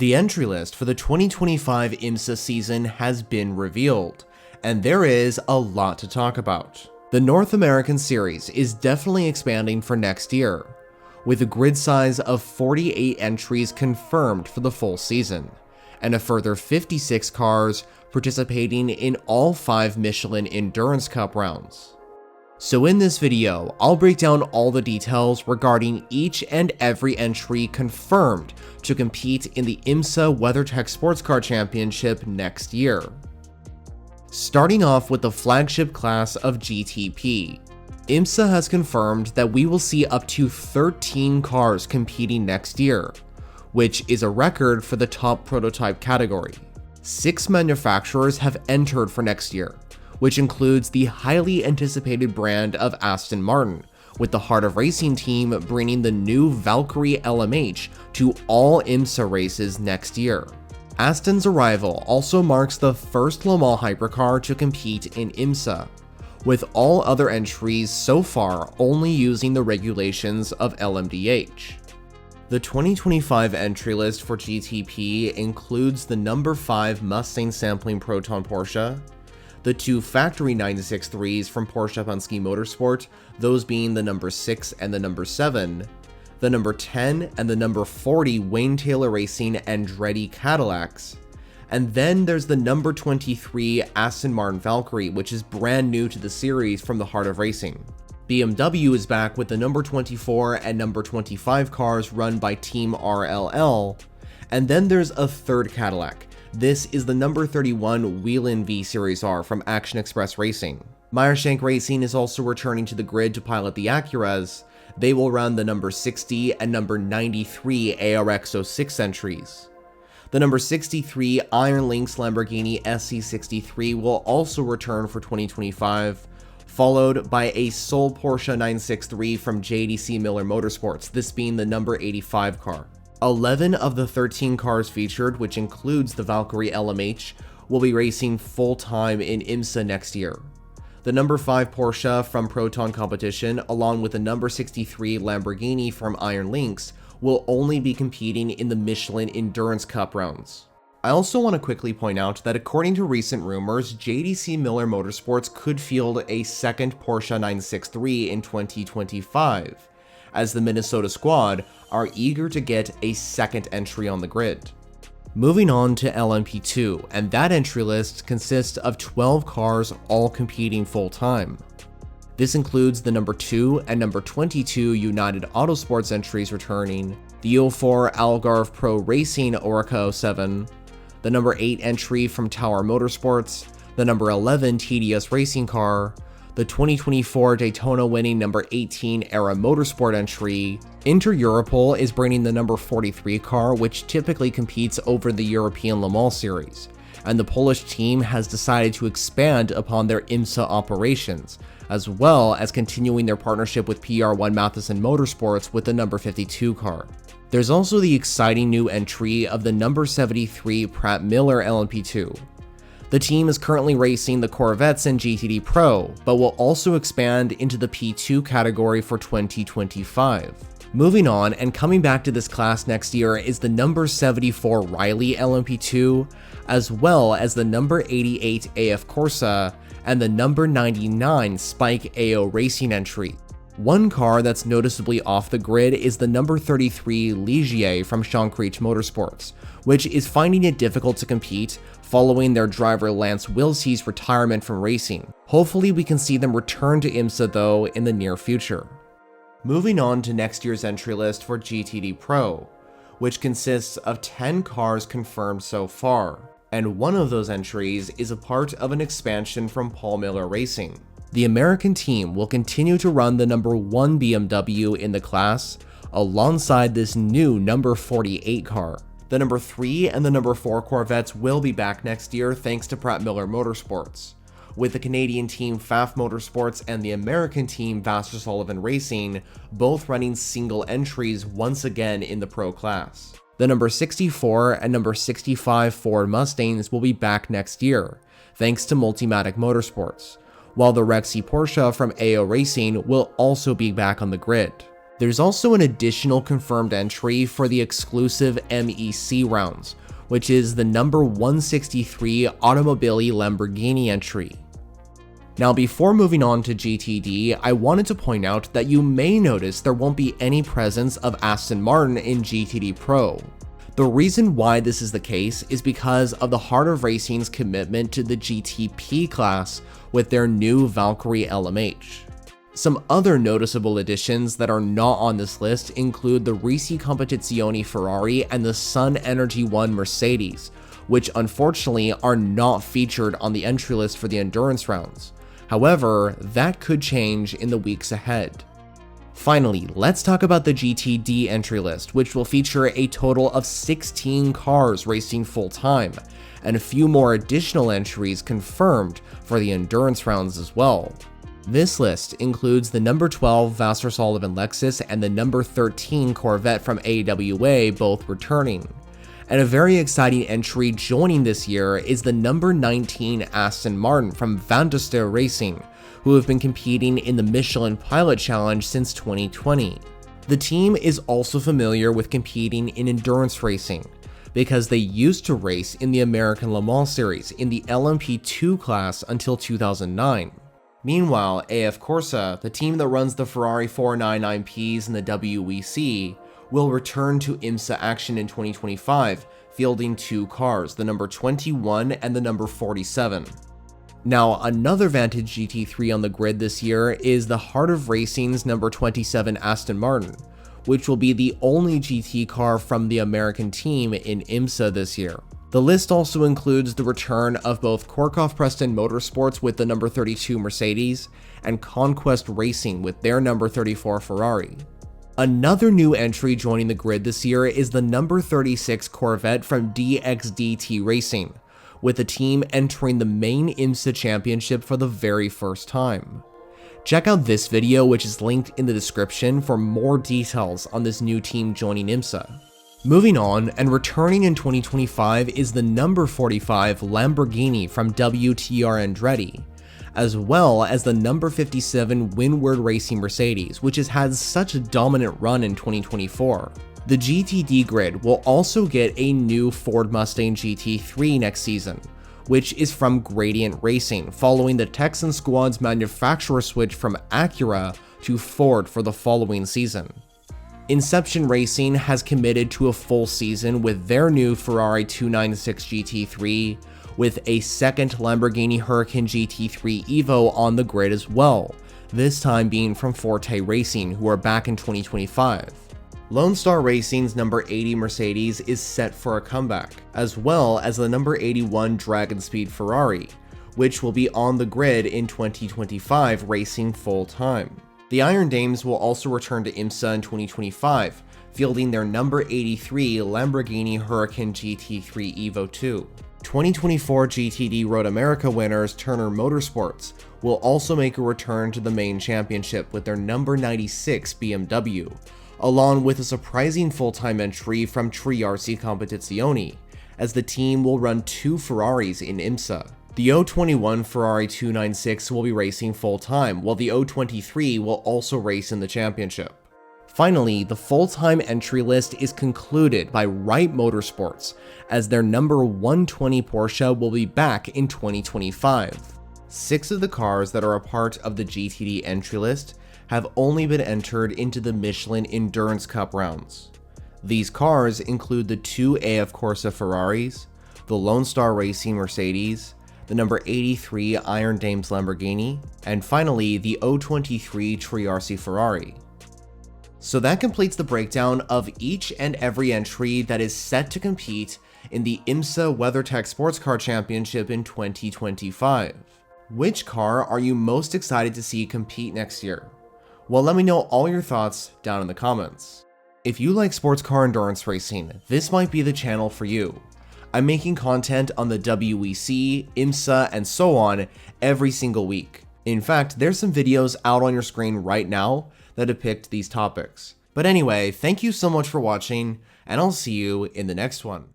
The entry list for the 2025 IMSA season has been revealed, and there is a lot to talk about. The North American Series is definitely expanding for next year, with a grid size of 48 entries confirmed for the full season, and a further 56 cars participating in all 5 Michelin Endurance Cup rounds. So in this video, I'll break down all the details regarding each and every entry confirmed to compete in the IMSA WeatherTech Sports Car Championship next year. Starting off with the flagship class of GTP, IMSA has confirmed that we will see up to 13 cars competing next year, which is a record for the top prototype category. 6 manufacturers have entered for next year, which includes the highly anticipated brand of Aston Martin, with the Heart of Racing team bringing the new Valkyrie LMH to all IMSA races next year. Aston's arrival also marks the first Le Mans hypercar to compete in IMSA, with all other entries so far only using the regulations of LMDH. The 2025 entry list for GTP includes the number 5 Mustang sampling Proton Porsche, the 2 factory 963s from Porsche Penske Motorsport, those being the number 6 and the number 7, the number 10 and the number 40 Wayne Taylor Racing Andretti Cadillacs, and then there's the number 23 Aston Martin Valkyrie, which is brand new to the series from the Heart of Racing. BMW is back with the number 24 and number 25 cars run by Team RLL, and then there's a third Cadillac. This is the number 31 Whelen V Series R from Action Express Racing. Meyershank Racing is also returning to the grid to pilot the Acuras. They will run the number 60 and number 93 ARX06 entries. The number 63 Iron Lynx Lamborghini SC63 will also return for 2025, followed by a sole Porsche 963 from JDC Miller Motorsports, this being the number 85 car. 11 of the 13 cars featured, which includes the Valkyrie LMH, will be racing full-time in IMSA next year. The number 5 Porsche from Proton Competition, along with the number 63 Lamborghini from Iron Lynx, will only be competing in the Michelin Endurance Cup rounds. I also want to quickly point out that according to recent rumors, JDC Miller Motorsports could field a second Porsche 963 in 2025, as the Minnesota squad are eager to get a second entry on the grid. Moving on to LMP2, and that entry list consists of 12 cars all competing full-time. This includes the number 2 and number 22 United Autosports entries returning, the 04 Algarve Pro Racing Orica 07, the number 8 entry from Tower Motorsports, the number 11 TDS Racing car, the 2024 Daytona winning number 18 Era Motorsport entry. Inter Europol is bringing the number 43 car, which typically competes over the European Le Mans series, and the Polish team has decided to expand upon their IMSA operations, as well as continuing their partnership with PR1 Matheson Motorsports with the number 52 car. There's also the exciting new entry of the number 73 Pratt Miller LMP2. The team is currently racing the Corvettes in GTD Pro, but will also expand into the P2 category for 2025. Moving on, and coming back to this class next year, is the number 74 Riley LMP2, as well as the number 88 AF Corsa and the number 99 Spike AO Racing entry. One car that's noticeably off the grid is the number 33 Ligier from Shankreach Motorsports, which is finding it difficult to compete following their driver Lance Wilsey's retirement from racing. Hopefully we can see them return to IMSA though in the near future. Moving on to next year's entry list for GTD Pro, which consists of 10 cars confirmed so far, and one of those entries is a part of an expansion from Paul Miller Racing. The American team will continue to run the number 1 BMW in the class, alongside this new number 48 car. The number 3 and the number 4 Corvettes will be back next year thanks to Pratt Miller Motorsports, with the Canadian team Pfaff Motorsports and the American team Vassar Sullivan Racing both running single entries once again in the Pro class. The number 64 and number 65 Ford Mustangs will be back next year, thanks to Multimatic Motorsports, while the Rexy Porsche from AO Racing will also be back on the grid. There's also an additional confirmed entry for the exclusive MEC rounds, which is the number 163 Automobili Lamborghini entry. Now, before moving on to GTD, I wanted to point out that you may notice there won't be any presence of Aston Martin in GTD Pro. The reason why this is the case is because of the Heart of Racing's commitment to the GTP class with their new Valkyrie LMH. Some other noticeable additions that are not on this list include the Risi Competizione Ferrari and the Sun Energy One Mercedes, which unfortunately are not featured on the entry list for the endurance rounds. However, that could change in the weeks ahead. Finally, let's talk about the GTD entry list, which will feature a total of 16 cars racing full-time, and a few more additional entries confirmed for the endurance rounds as well. This list includes the number 12 Vassar Sullivan Lexus and the number 13 Corvette from AWA both returning. And a very exciting entry joining this year is the number 19 Aston Martin from Van der Ster Racing, who have been competing in the Michelin Pilot Challenge since 2020. The team is also familiar with competing in endurance racing, because they used to race in the American Le Mans Series in the LMP2 class until 2009. Meanwhile, AF Corsa, the team that runs the Ferrari 499Ps in the WEC, will return to IMSA action in 2025, fielding two cars, the number 21 and the number 47. Now, another Vantage GT3 on the grid this year is the Heart of Racing's number 27 Aston Martin, which will be the only GT car from the American team in IMSA this year. The list also includes the return of both Korkhoff Preston Motorsports with the number 32 Mercedes and Conquest Racing with their number 34 Ferrari. Another new entry joining the grid this year is the number 36 Corvette from DXDT Racing, with the team entering the main IMSA championship for the very first time. Check out this video, which is linked in the description, for more details on this new team joining IMSA. Moving on, and returning in 2025 is the number 45 Lamborghini from WTR Andretti, as well as the number 57 Windward Racing Mercedes, which has had such a dominant run in 2024. The GTD grid will also get a new Ford Mustang GT3 next season, which is from Gradient Racing, following the Texan squad's manufacturer switch from Acura to Ford for the following season. Inception Racing has committed to a full season with their new Ferrari 296 GT3, with a second Lamborghini Huracan GT3 Evo on the grid as well, this time being from Forte Racing, who are back in 2025. Lone Star Racing's number 80 Mercedes is set for a comeback, as well as the number 81 Dragon Speed Ferrari, which will be on the grid in 2025 racing full-time. The Iron Dames will also return to IMSA in 2025, fielding their number 83 Lamborghini Huracan GT3 Evo 2. 2024 GTD Road America winners Turner Motorsports will also make a return to the main championship with their number 96 BMW, along with a surprising full-time entry from Risi Competizione, as the team will run two Ferraris in IMSA. The 021 Ferrari 296 will be racing full-time, while the 023 will also race in the championship. Finally, the full-time entry list is concluded by Wright Motorsports, as their number 120 Porsche will be back in 2025. 6 of the cars that are a part of the GTD entry list have only been entered into the Michelin Endurance Cup rounds. These cars include the 2 AF Corsa Ferraris, the Lone Star Racing Mercedes, the number 83 Iron Dames Lamborghini, and finally the 023 Risi Ferrari. So that completes the breakdown of each and every entry that is set to compete in the IMSA WeatherTech Sports Car Championship in 2025. Which car are you most excited to see compete next year? Well, let me know all your thoughts down in the comments. If you like sports car endurance racing, this might be the channel for you. I'm making content on the WEC, IMSA, and so on every single week. In fact, there's some videos out on your screen right now that depict these topics. But anyway, thank you so much for watching, and I'll see you in the next one.